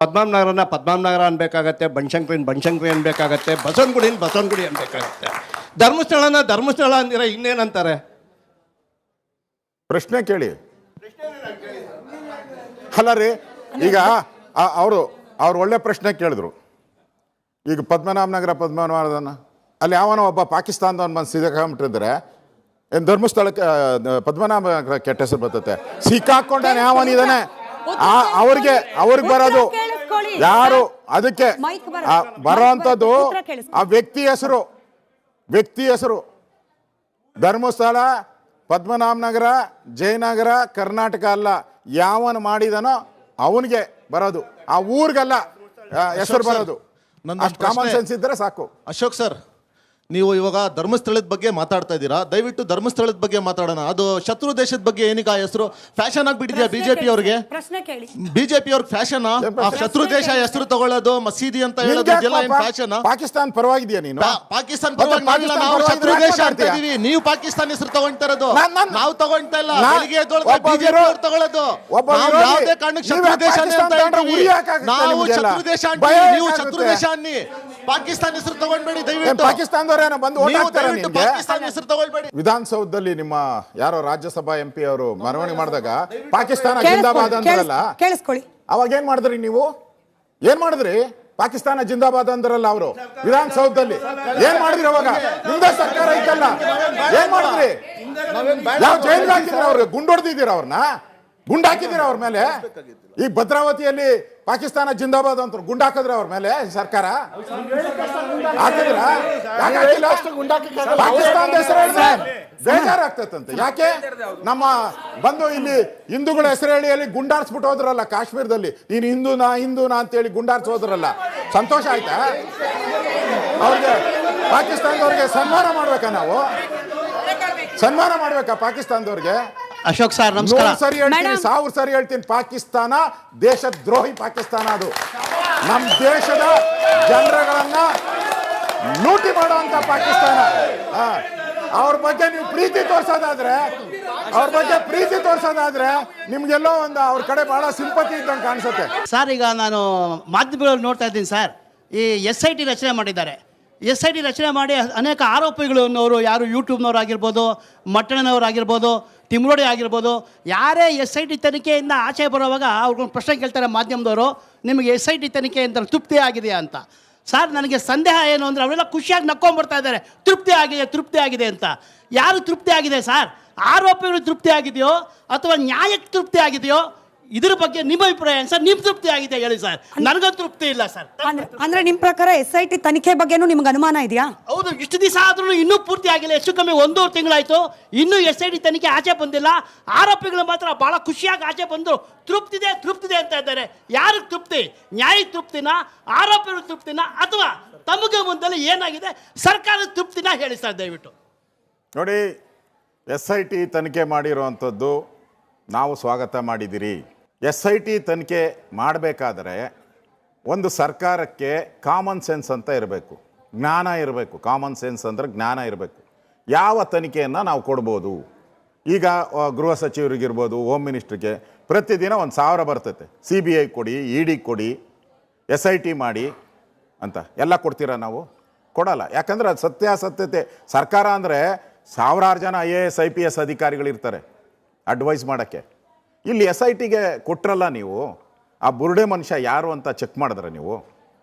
ಪದ್ಮನಾಭನಗರನ ಪದ್ಮನಾಭನಗರ ಅನ್ಬೇಕಾಗತ್ತೆ, ಬನಶಂಕರಿ ಅನ್ಬೇಕಾಗತ್ತೆ, ಬಸವನಗುಡಿ ಅನ್ಬೇಕಾಗತ್ತೆ. ಧರ್ಮಸ್ಥಳನ ಧರ್ಮಸ್ಥಳ ಅಂದಿರ ಇನ್ನೇನಂತಾರೆ? ಪ್ರಶ್ನೆ ಕೇಳಿ. ಅಲ್ಲ ರೀ, ಈಗ ಅವರು ಒಳ್ಳೆ ಪ್ರಶ್ನೆ ಕೇಳಿದ್ರು. ಈಗ ಪದ್ಮನಾಭನಗರನ ಅಲ್ಲಿ ಯಾವನೋ ಒಬ್ಬ ಪಾಕಿಸ್ತಾನದವನ್ ಬಂದು ಸಿಕ್ಕಾಕೊಂಡ್ಬಿಟ್ಟಿದ್ರೆ ಏನು ಧರ್ಮಸ್ಥಳಕ್ಕೆ ಪದ್ಮನಾಭನಗರ ಕೆಟ್ಟ ಹೆಸರು ಬರ್ತತೆ. ಸಿಕ್ಕಾಕೊಂಡಾನೆ ಯಾವನಿದಾನೆ ಅವ್ರಿಗೆ ಬರೋದು ಯಾರು? ಅದಕ್ಕೆ ಬರೋಂಥದ್ದು ಆ ವ್ಯಕ್ತಿ ಹೆಸರು ಧರ್ಮಸ್ಥಳ, ಪದ್ಮನಾಭನಗರ, ಜಯನಗರ ಕರ್ನಾಟಕ ಅಲ್ಲ. ಯಾವನು ಮಾಡಿದನೋ ಅವನಿಗೆ ಬರೋದು, ಆ ಊರಿಗಲ್ಲ ಹೆಸರು ಬರೋದು. ಕಾಮನ್ ಸೆನ್ಸ್ ಇದ್ರೆ ಸಾಕು. ಅಶೋಕ್ ಸರ್, ನೀವು ಇವಾಗ ಧರ್ಮಸ್ಥಳದ ಬಗ್ಗೆ ಮಾತಾಡ್ತಾ ಇದ್ದೀರಾ, ದಯವಿಟ್ಟು ಧರ್ಮಸ್ಥಳದ ಬಗ್ಗೆ ಮಾತಾಡೋಣ. ಅದು ಶತ್ರು ದೇಶದ ಬಗ್ಗೆ ಏನೀಗ ಹೆಸರು ಫ್ಯಾಷನ್ ಆಗ್ಬಿಟ್ಟಿದ್ಯಾ ಬಿಜೆಪಿ ಅವ್ರಿಗೆ? ಬಿಜೆಪಿ ಅವ್ರಿಗೆ ಫ್ಯಾಷನ್ ಶತ್ರು ದೇಶ ಹೆಸರು ತಗೊಳ್ಳೋದು, ಮಸೀದಿ ಅಂತ ಹೇಳೋದು ಫ್ಯಾಷನ್. ಪಾಕಿಸ್ತಾನ ಪರವಾಗಿದ್ಯಾ ನೀನು? ಪಾಕಿಸ್ತಾನ ಪರವಾಗಿ ನಾವು ಶತ್ರು ದೇಶ ಅಂತ ಇದೀವಿ. ನೀವು ಪಾಕಿಸ್ತಾನ ಹೆಸರು ತಗೊಳ್ತಾ ಇರೋದು, ನಾವು ತಗೊಳ್ತಾ ಇಲ್ಲ. ಬೆಳಿಗ್ಗೆ ಬಿಜೆಪಿ ಅವ್ರು ತಗೊಳ್ಳೋದು. ಯಾವುದೇ ಕಾರಣಕ್ಕೆ ಶತ್ರು ದೇಶ ನಾವು ಶತ್ರು ದೇಶ ಅಂತೀವಿ, ನೀವು ಶತ್ರು ದೇಶ ಅನ್ನಿ. ಪಾಕಿಸ್ತಾನ ಹೆಸರು ತಗೊಂಡ್ಬೇಡಿ ದಯವಿಟ್ಟು. ಪಾಕಿಸ್ತಾನದವರೇನೋ ಬಂದು ಪಾಕಿಸ್ತಾನ ಹೆಸರು ತಗೊಳ್ಬೇಡಿ. ವಿಧಾನಸೌಧದಲ್ಲಿ ನಿಮ್ಮ ಯಾರೋ ರಾಜ್ಯಸಭಾ MP ಅವರು ಮೆರವಣಿಗೆ ಮಾಡಿದಾಗ ಪಾಕಿಸ್ತಾನ ಜಿಂದಾಬಾದ್ ಅಂದ್ರಲ್ಲ, ಕೇಳಿಸ್ಕೊಳ್ಳಿ. ಅವಾಗ ಏನ್ ಮಾಡಿದ್ರಿ ನೀವು? ಏನ್ ಮಾಡಿದ್ರಿ? ಪಾಕಿಸ್ತಾನ ಜಿಂದಾಬಾದ್ ಅಂದ್ರಲ್ಲ ಅವರು ವಿಧಾನಸೌಧದಲ್ಲಿ. ಏನ್ ಮಾಡಿದ್ರಿ ಅವಾಗ? ನಿಮ್ದೇ ಸರ್ಕಾರ ಇತ್ತಲ್ಲ, ಏನ್ ಮಾಡಿದ್ರಿ? ಯಾವ ಜೈಲ್ಗೆ ಹಾಕಿದ್ರ ಅವ್ರಿಗೆ? ಗುಂಡು ಹೊಡೆದಿದ್ದೀರ ಅವ್ರನ್ನ? ಗುಂಡು ಹಾಕಿದ್ದೀರ ಅವ್ರ ಮೇಲೆ? ಈ ಭದ್ರಾವತಿಯಲ್ಲಿ ಪಾಕಿಸ್ತಾನ ಜಿಂದಾಬಾದ್ ಅಂತ ಗುಂಡು ಹಾಕಿದ್ರ ಅವ್ರ ಮೇಲೆ ಸರ್ಕಾರ ಹಾಕಿದ್ರ? ಪಾಕಿಸ್ತಾನದ ಹೆಸರು ಬೇಜಾರಾಗ್ತೈತಂತೆ. ಯಾಕೆ ನಮ್ಮ ಬಂದು ಇಲ್ಲಿ ಹಿಂದೂಗಳ ಹೆಸರು ಹೇಳಿ ಅಲ್ಲಿ ಗುಂಡಾರ್ಸ್ಬಿಟ್ಟು ಹೋದ್ರಲ್ಲ ಕಾಶ್ಮೀರದಲ್ಲಿ, ನೀನು ಹಿಂದೂನಾ ಅಂತೇಳಿ ಗುಂಡಾರ್ಸೋದ್ರಲ್ಲ, ಸಂತೋಷ ಆಯ್ತಾ? ಅವ್ರಿಗೆ ಪಾಕಿಸ್ತಾನದವ್ರಿಗೆ ಸನ್ಮಾನ ಮಾಡ್ಬೇಕಾ? ನಾವು ಸನ್ಮಾನ ಮಾಡ್ಬೇಕಾ ಪಾಕಿಸ್ತಾನದವ್ರಿಗೆ? ಅಶೋಕ್ ಸರ್ ನಮಸ್ಕಾರ. ಸರಿ ಹೇಳ್ತೀನಿ, 1000 ಸರಿ ಹೇಳ್ತೀನಿ, ಪಾಕಿಸ್ತಾನ ದೇಶ ದ್ರೋಹಿ ಪಾಕಿಸ್ತಾನ. ಅದು ನಮ್ಮ ದೇಶದ ಜನರುಗಳನ್ನ ಲೂಟಿ ಮಾಡುವಂತ ಪಾಕಿಸ್ತಾನ. ಅವ್ರ ಬಗ್ಗೆ ನೀವು ಪ್ರೀತಿ ತೋರ್ಸೋದಾದ್ರೆ ನಿಮ್ಗೆಲ್ಲೋ ಒಂದು ಅವ್ರ ಕಡೆ ಬಹಳ ಸಿಂಪತಿ ಇದ್ದಂಗೆ ಕಾಣಿಸುತ್ತೆ. ಸರ್ ಈಗ ನಾನು ಮಾಧ್ಯಮಗಳಲ್ಲಿ ನೋಡ್ತಾ ಇದ್ದೀನಿ ಸರ್, ಈ SIT ರಚನೆ ಮಾಡಿದ್ದಾರೆ. SIT ರಚನೆ ಮಾಡಿ ಅನೇಕ ಆರೋಪಿಗಳು ಯಾರು ಯೂಟ್ಯೂಬ್ನವ್ರು ಆಗಿರ್ಬೋದು, ಮಟ್ಟಣ್ಣನವ್ರು ಆಗಿರ್ಬೋದು, ತಿಮ್ರೋಡಿ ಆಗಿರ್ಬೋದು, ಯಾರೇ SIT ತನಿಖೆಯಿಂದ ಆಚೆ ಬರೋವಾಗ ಅವ್ರಿಗೊಂದು ಪ್ರಶ್ನೆ ಕೇಳ್ತಾರೆ ಮಾಧ್ಯಮದವರು, ನಿಮಗೆ SIT ತನಿಖೆಯಿಂದ ತೃಪ್ತಿ ಆಗಿದೆಯಾ ಅಂತ. ಸರ್ ನನಗೆ ಸಂದೇಹ ಏನು ಅಂದರೆ ಅವರೆಲ್ಲ ಖುಷಿಯಾಗಿ ನಕ್ಕೊಂಡ್ಬರ್ತಾ ಇದ್ದಾರೆ, ತೃಪ್ತಿ ಆಗಿದೆ ಅಂತ. ಯಾರು ತೃಪ್ತಿ ಆಗಿದೆ ಸರ್? ಆರೋಪಿಗಳು ತೃಪ್ತಿ ಆಗಿದೆಯೋ ಅಥವಾ ನ್ಯಾಯಕ್ಕೆ ತೃಪ್ತಿ ಆಗಿದೆಯೋ? ಇದ್ರ ಬಗ್ಗೆ ನಿಮ್ಮ ಅಭಿಪ್ರಾಯ ಸರ್? ನಿಮ್ ತೃಪ್ತಿ ಆಗಿದೆ ಹೇಳಿ ಸರ್. ನನಗಂತೂ ತೃಪ್ತಿ ಇಲ್ಲ ಸರ್. ಅಂದ್ರೆ ನಿಮ್ ಪ್ರಕಾರ SIT ತನಿಖೆ ಬಗ್ಗೆನೂ ನಿಮ್ಗೆ ಅನುಮಾನ ಇದೆಯಾ? ಹೌದು, ಇಷ್ಟು ದಿವಸ ಆದ್ರೂ ಇನ್ನೂ ಪೂರ್ತಿ ಆಗಿಲ್ಲ. ಹೆಚ್ಚು ಕಮ್ಮಿ 1.5 ತಿಂಗಳಾಯ್ತು, ಇನ್ನೂ SIT ತನಿಖೆ ಆಚೆ ಬಂದಿಲ್ಲ. ಆರೋಪಿಗಳು ಮಾತ್ರ ಬಹಳ ಖುಷಿಯಾಗಿ ಆಚೆ ಬಂದು ತೃಪ್ತಿದೆ ಅಂತ ಇದ್ದಾರೆ. ಯಾರಿಗೆ ತೃಪ್ತಿ? ನ್ಯಾಯಕ್ಕೆ ತೃಪ್ತಿನ, ಆರೋಪಿಗಳ ತೃಪ್ತಿನ, ಅಥವಾ ತಮಗೆ ಮುಂದೆ ಏನಾಗಿದೆ ಸರ್ಕಾರದ ತೃಪ್ತಿನ ಹೇಳಿ ಸರ್ ದಯವಿಟ್ಟು. ನೋಡಿ, SIT ತನಿಖೆ ಮಾಡಿರುವಂಥದ್ದು ನಾವು ಸ್ವಾಗತ ಮಾಡಿದಿರಿ. SIT ತನಿಖೆ ಮಾಡಬೇಕಾದ್ರೆ ಒಂದು ಸರ್ಕಾರಕ್ಕೆ ಕಾಮನ್ ಸೆನ್ಸ್ ಅಂತ ಇರಬೇಕು, ಜ್ಞಾನ ಇರಬೇಕು. ಕಾಮನ್ ಸೆನ್ಸ್ ಅಂದರೆ ಜ್ಞಾನ ಇರಬೇಕು. ಯಾವ ತನಿಖೆಯನ್ನು ನಾವು ಕೊಡ್ಬೋದು? ಈಗ ಗೃಹ ಸಚಿವರಿಗಿರ್ಬೋದು, ಹೋಮ್ ಮಿನಿಸ್ಟ್ರಿಗೆ ಪ್ರತಿದಿನ 1000 ಬರ್ತೈತೆ. CBI ಕೊಡಿ, ED ಕೊಡಿ, SIT ಮಾಡಿ ಅಂತ ಎಲ್ಲ ಕೊಡ್ತೀರಾ? ನಾವು ಕೊಡಲ್ಲ. ಯಾಕಂದರೆ ಅದು ಸತ್ಯಾಸತ್ಯತೆ. ಸರ್ಕಾರ ಅಂದರೆ 1000 ಜನ IAS IPS ಅಧಿಕಾರಿಗಳಿರ್ತಾರೆ ಅಡ್ವೈಸ್ ಮಾಡೋಕ್ಕೆ. ಇಲ್ಲಿ SITಗೆ ಕೊಟ್ರಲ್ಲ ನೀವು, ಆ ಬುರುಡೆ ಮನುಷ್ಯ ಯಾರು ಅಂತ ಚೆಕ್ ಮಾಡಿದ್ರೆ ನೀವು?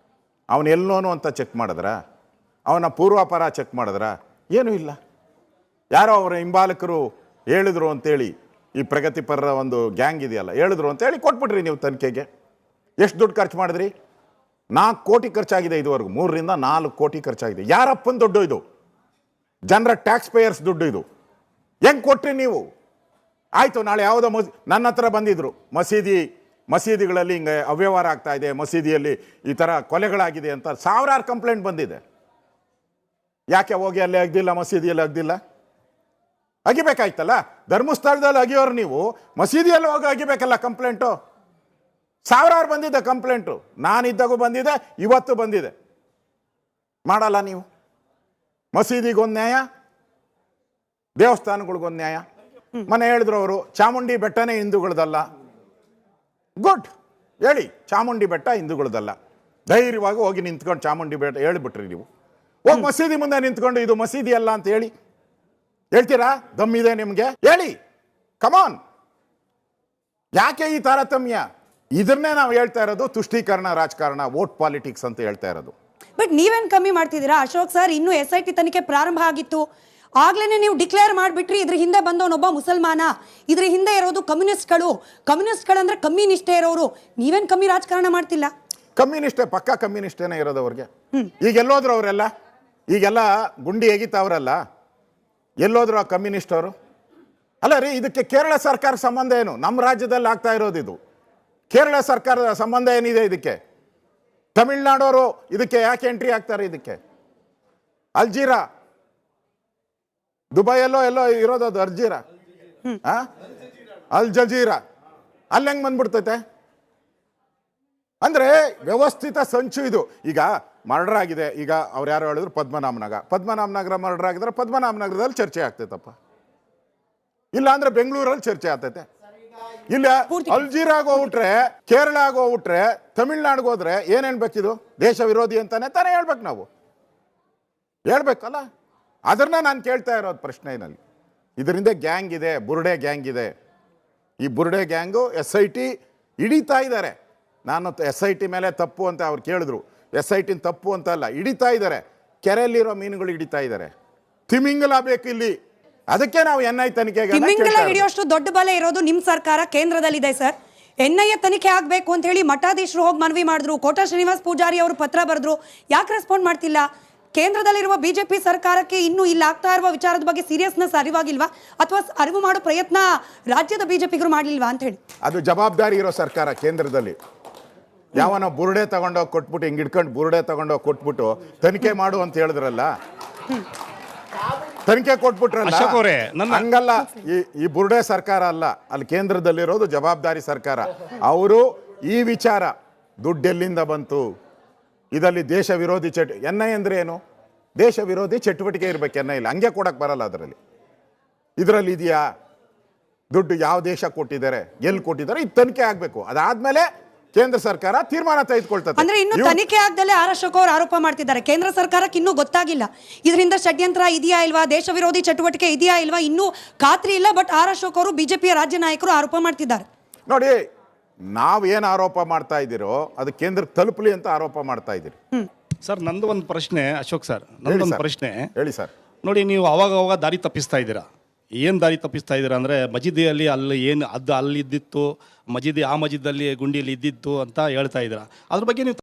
ಅವನು ಎಲ್ಲೋನು ಅಂತ ಚೆಕ್ ಮಾಡಿದ್ರ? ಅವನ ಪೂರ್ವಾಪರ ಚೆಕ್ ಮಾಡಿದ್ರ? ಏನೂ ಇಲ್ಲ. ಯಾರೋ ಅವರ ಹಿಂಬಾಲಕರು ಹೇಳಿದ್ರು ಅಂತೇಳಿ, ಈ ಪ್ರಗತಿಪರರ ಒಂದು ಗ್ಯಾಂಗ್ ಇದೆಯಲ್ಲ, ಹೇಳಿದ್ರು ಅಂತೇಳಿ ಕೊಟ್ಬಿಟ್ರಿ ನೀವು ತನಿಖೆಗೆ. ಎಷ್ಟು ದುಡ್ಡು ಖರ್ಚು ಮಾಡಿದ್ರಿ? 4 ಕೋಟಿ ಖರ್ಚಾಗಿದೆ ಇದುವರೆಗೂ. 3 ರಿಂದ 4 ಕೋಟಿ ಖರ್ಚಾಗಿದೆ. ಯಾರಪ್ಪನ ದುಡ್ಡು ಇದು? ಜನರ ಟ್ಯಾಕ್ಸ್ ಪೇಯರ್ಸ್ ದುಡ್ಡು ಇದು. ಹೆಂಗೆ ಕೊಟ್ರಿ ನೀವು? ಆಯಿತು, ನಾಳೆ ಯಾವುದೋ ನನ್ನ ಹತ್ರ ಬಂದಿದ್ರು, ಮಸೀದಿಗಳಲ್ಲಿ ಹಿಂಗೆ ಅವ್ಯವಹಾರ ಆಗ್ತಾ ಇದೆ, ಮಸೀದಿಯಲ್ಲಿ ಈ ಥರ ಕೊಲೆಗಳಾಗಿದೆ ಅಂತ 1000 ಕಂಪ್ಲೇಂಟ್ ಬಂದಿದೆ. ಯಾಕೆ ಹೋಗಿ ಅಲ್ಲಿ ಅಗ್ದಿಲ್ಲ, ಮಸೀದಿಯಲ್ಲಿ ಅಗ್ದಿಲ್ಲ? ಅಗಿಬೇಕಾಯ್ತಲ್ಲ. ಧರ್ಮಸ್ಥಳದಲ್ಲಿ ಅಗಿಯೋರು ನೀವು ಮಸೀದಿಯಲ್ಲಿ ಹೋಗಿ ಅಗಿಬೇಕಲ್ಲ ಕಂಪ್ಲೇಂಟು. 1000 ಬಂದಿದೆ ಕಂಪ್ಲೇಂಟು. ನಾನಿದ್ದಾಗೂ ಬಂದಿದೆ, ಇವತ್ತು ಬಂದಿದೆ. ಮಾಡಲ್ಲ ನೀವು. ಮಸೀದಿಗೊಂದು ನ್ಯಾಯ, ದೇವಸ್ಥಾನಗಳಿಗೊಂದು ನ್ಯಾಯ. ಮನೆ ಹೇಳಿದ್ರು ಅವರು, ಚಾಮುಂಡಿ ಬೆಟ್ಟನೇ ಹಿಂದೂಗಳದಲ್ಲ. ಗುಡ್, ಹೇಳಿ, ಚಾಮುಂಡಿ ಬೆಟ್ಟ ಹಿಂದೂಗಳದಲ್ಲ. ಧೈರ್ಯವಾಗಿ ಹೋಗಿ ನಿಂತ್ಕೊಂಡು ಚಾಮುಂಡಿ ಬೆಟ್ಟ ಹೇಳಿಬಿಟ್ರಿ ನೀವು. ಹೋಗಿ ಮಸೀದಿ ಮುಂದೆ ನಿಂತ್ಕೊಂಡು ಇದು ಮಸೀದಿ ಅಲ್ಲ ಅಂತ ಹೇಳ್ತೀರಾ? ದಮ್ಮಿದೆ ನಿಮಗೆ? ಹೇಳಿ, ಕಮಾನ್. ಯಾಕೆ ಈ ತಾರತಮ್ಯ? ಇದನ್ನೇ ನಾವು ಹೇಳ್ತಾ ಇರೋದು ತುಷ್ಟೀಕರಣ ರಾಜಕಾರಣ, ವೋಟ್ ಪಾಲಿಟಿಕ್ಸ್ ಅಂತ ಹೇಳ್ತಾ ಇರೋದು. ಬಟ್ ನೀವೇನ್ ಕಮ್ಮಿ ಮಾಡ್ತಿದ್ದೀರಾ ಅಶೋಕ್ ಸರ್? ಇನ್ನು SIT ತನಿಖೆ ಪ್ರಾರಂಭ ಆಗಿತ್ತು, ಆಗ್ಲೇನೆ ನೀವು ಡಿಕ್ಲೇರ್ ಮಾಡಿಬಿಟ್ರಿ ಇದ್ರ ಹಿಂದೆ ಬಂದವನೊಬ್ಬ ಮುಸಲ್ಮಾನ, ಇದ್ರ ಹಿಂದೆ ಇರೋದು ಕಮ್ಯುನಿಸ್ಟ್ಗಳಂದ್ರೆ ಕಮ್ಮಿ ನಿಷ್ಠೆ ಇರೋರು. ನೀವೇನ್ ಕಮ್ಮಿ ರಾಜಕಾರಣ ಮಾಡ್ತಿಲ್ಲ. ಕಮ್ಯುನಿಸ್ಟೇ, ಪಕ್ಕ ಕಮ್ಯುನಿಸ್ಟೇನೆ ಇರೋದು ಅವ್ರಿಗೆ. ಈಗ ಎಲ್ಲೋದ್ರು ಅವರೆಲ್ಲ? ಈಗೆಲ್ಲ ಗುಂಡಿ ಹೇಗಿತ್ತವ್ರಲ್ಲ, ಎಲ್ಲೋದ್ರು ಆ ಕಮ್ಯುನಿಸ್ಟ್ ಅವರು? ಅಲ್ಲ ರೀ, ಇದಕ್ಕೆ ಕೇರಳ ಸರ್ಕಾರ ಸಂಬಂಧ ಏನು? ನಮ್ಮ ರಾಜ್ಯದಲ್ಲಿ ಆಗ್ತಾ ಇರೋದು ಇದು. ಕೇರಳ ಸರ್ಕಾರದ ಸಂಬಂಧ ಏನಿದೆ ಇದಕ್ಕೆ? ತಮಿಳ್ನಾಡವರು ಇದಕ್ಕೆ ಯಾಕೆ ಎಂಟ್ರಿ ಆಗ್ತಾರೆ? ಇದಕ್ಕೆ ಅಲ್ಜೀರಾ, ದುಬೈಯಲ್ಲೋ ಎಲ್ಲೋ ಇರೋದು ಅದು ಅಲ್ಜೀರಾ, ಅಲ್ ಜಜೀರಾ, ಅಲ್ಲಿ ಹೆಂಗ್ ಬಂದ್ಬಿಡ್ತೈತೆ? ಅಂದ್ರೆ ವ್ಯವಸ್ಥಿತ ಸಂಚು ಇದು. ಈಗ ಮರ್ಡರ್ ಆಗಿದೆ, ಈಗ ಅವ್ರು ಯಾರು ಹೇಳಿದ್ರು ಪದ್ಮನಾಭನಗರ ಮರ್ಡರ್ ಆಗಿದ್ರೆ ಪದ್ಮನಾಭನಗರದಲ್ಲಿ ಚರ್ಚೆ ಆಗ್ತೈತಪ್ಪ, ಇಲ್ಲ ಅಂದ್ರೆ ಬೆಂಗಳೂರಲ್ಲಿ ಚರ್ಚೆ ಆಗ್ತೈತೆ. ಇಲ್ಲ ಅಲ್ಜೀರಾಗ ಹೋಗ್ಬಿಟ್ರೆ, ಕೇರಳ ಹೋಗ್ಬಿಟ್ರೆ, ತಮಿಳ್ನಾಡಿಗೆ ಹೋದ್ರೆ ಏನೇನ್ ಬೇಕಿದು? ದೇಶ ವಿರೋಧಿ ಅಂತಾನೆ ತಾನೇ ಹೇಳ್ಬೇಕು, ನಾವು ಹೇಳ್ಬೇಕಲ್ಲ. ಅದನ್ನ ನಾನು ಕೇಳ್ತಾ ಇರೋದು ಪ್ರಶ್ನೆಯಲ್ಲಿ. ಇದರಿಂದ ಗ್ಯಾಂಗ್ ಇದೆ, ಬುರ್ಡೆ ಗ್ಯಾಂಗ್ ಇದೆ. ಈ ಬುರ್ಡೆ ಗ್ಯಾಂಗು SIT ಹಿಡಿತಾ ಇದ್ದಾರೆ. ನಾನು SIT ಮೇಲೆ ತಪ್ಪು ಅಂತ ಅವ್ರು ಕೇಳಿದ್ರು. SIT ತಪ್ಪು ಅಂತ ಅಲ್ಲ, ಹಿಡಿತಾ ಇದ್ದಾರೆ. ಕೆರೆಯಲ್ಲಿರೋ ಮೀನುಗಳು ಹಿಡಿತಾ ಇದ್ದಾರೆ. ತಿಮಿಂಗಲ ಬೇಕು ಇಲ್ಲಿ, ಅದಕ್ಕೆ ನಾವು NI ತನಿಖೆಗೆ ತಿಮಿಂಗಲ ಹಿಡಿಯೋಷ್ಟು ದೊಡ್ಡ ಬಲ ಇರೋದು ನಿಮ್ ಸರ್ಕಾರ ಕೇಂದ್ರದಲ್ಲಿದೆ ಸರ್. NIA ತನಿಖೆ ಆಗ್ಬೇಕು ಅಂತ ಹೇಳಿ ಮಠಾಧೀಶರು ಹೋಗಿ ಮನವಿ ಮಾಡಿದ್ರು, ಕೋಟಾ ಶ್ರೀನಿವಾಸ್ ಪೂಜಾರಿ ಅವರು ಪತ್ರ ಬರೆದ್ರು. ಯಾಕೆ ರೆಸ್ಪಾಂಡ್ ಮಾಡ್ತಿಲ್ಲ? ಕೇಂದ್ರದಲ್ಲಿರುವ BJP ಸರ್ಕಾರಕ್ಕೆ ಇನ್ನೂ ಇಲ್ಲಿ ಆಗ್ತಾ ಇರುವ ವಿಚಾರದ ಬಗ್ಗೆ ಸೀರಿಯಸ್ನೆಸ್ ಅರಿವಾಗಿಲ್ವಾ, ಅಥವಾ ಅರಿವು ಮಾಡೋ ಪ್ರಯತ್ನ ರಾಜ್ಯದ BJPಗರು ಮಾಡಲಿಲ್ವಾ ಅಂತ ಹೇಳಿ? ಅದು ಜವಾಬ್ದಾರಿ ಇರೋ ಸರ್ಕಾರ ಕೇಂದ್ರದಲ್ಲಿ. ಯಾವನೋ ಬುರುಡೆ ತಗೊಂಡೋಗಿ ಕೊಟ್ಬಿಟ್ಟು, ಹಿಂಗೆ ಹಿಡ್ಕೊಂಡು ಬುರುಡೆ ತಗೊಂಡೋಗಿ ಕೊಟ್ಬಿಟ್ಟು ತನಿಖೆ ಮಾಡು ಅಂತ ಹೇಳಿದ್ರಲ್ಲ, ತನಿಖೆ ಕೊಟ್ಬಿಟ್ರಲ್ಲ, ಹಂಗಲ್ಲ. ಈ ಬುರುಡೆ ಸರ್ಕಾರ ಅಲ್ಲ, ಅಲ್ಲಿ ಕೇಂದ್ರದಲ್ಲಿರೋದು ಜವಾಬ್ದಾರಿ ಸರ್ಕಾರ. ಅವರು ಈ ವಿಚಾರ ದುಡ್ಡೆಲ್ಲಿಂದ ಬಂತು, ಇದರಲ್ಲಿ ದೇಶ ವಿರೋಧಿ NI ಅಂದ್ರೆ ಏನು? ದೇಶ ವಿರೋಧಿ ಚಟುವಟಿಕೆ ಇರ್ಬೇಕು NI ಇಲ್ಲ, ಹಂಗೆ ಕೊಡಕ್ ಬರಲ್ಲ. ಇದರಲ್ಲಿ ಇದೆಯಾ ದುಡ್ಡು? ಯಾವ ದೇಶ ಕೊಟ್ಟಿದ್ದಾರೆ, ಎಲ್ಲಿ ಕೊಟ್ಟಿದ್ದಾರೆ? ಇದು ತನಿಖೆ ಆಗ್ಬೇಕು. ಅದಾದ್ಮೇಲೆ ಕೇಂದ್ರ ಸರ್ಕಾರ ತೀರ್ಮಾನ ತೆಗೆದುಕೊಳ್ತದೆ. ಅಂದ್ರೆ ಇನ್ನು ತನಿಖೆ ಆಗದಲ್ಲೇ ಅಶೋಕ್ ಅವರು ಆರೋಪ ಮಾಡ್ತಿದ್ದಾರೆ, ಕೇಂದ್ರ ಸರ್ಕಾರಕ್ಕೆ ಇನ್ನೂ ಗೊತ್ತಾಗಿಲ್ಲ ಇದರಿಂದ ಷಡ್ಯಂತ್ರ ಇದೆಯಾ ಇಲ್ವಾ, ದೇಶ ವಿರೋಧಿ ಚಟುವಟಿಕೆ ಇದೆಯಾ ಇಲ್ವಾ, ಇನ್ನೂ ಖಾತ್ರಿ ಇಲ್ಲ. ಬಟ್ ಅಶೋಕ್ ಅವರು BJPಯ ರಾಜ್ಯ ನಾಯಕರು ಆರೋಪ ಮಾಡ್ತಿದ್ದಾರೆ. ನೋಡಿ, ನಾವೇನು ಆರೋಪ ಮಾಡ್ತಾ ಇದ್ದೀರೋ ಅದು ಕೇಂದ್ರ ತಲುಪಲಿ ಅಂತ ಆರೋಪ ಮಾಡ್ತಾ ಇದ್ದೀರಿ. ಸರ್, ನಂದು ಒಂದು ಪ್ರಶ್ನೆ ಅಶೋಕ್ ಸರ್, ನಂದೊಂದು ಪ್ರಶ್ನೆ. ಹೇಳಿ ಸರ್. ನೋಡಿ, ನೀವು ಅವಾಗ ದಾರಿ ತಪ್ಪಿಸ್ತಾ ಇದ್ದೀರಾ. ಏನು ದಾರಿ ತಪ್ಪಿಸ್ತಾ ಇದ್ದೀರಾ ಅಂದರೆ, ಮಜೀದಿಯಲ್ಲಿ ಅಲ್ಲಿ ಏನು ಅದು ಅಲ್ಲಿದ್ದಿತ್ತು, ಆ ಮಜೀದಲ್ಲಿ ಗುಂಡಿಯಲ್ಲಿ ಇದ್ದಿತ್ತು ಅಂತ ಹೇಳ್ತಾ ಇದ್ದೀರಾ. ಅದ್ರ ಬಗ್ಗೆ ನೀವು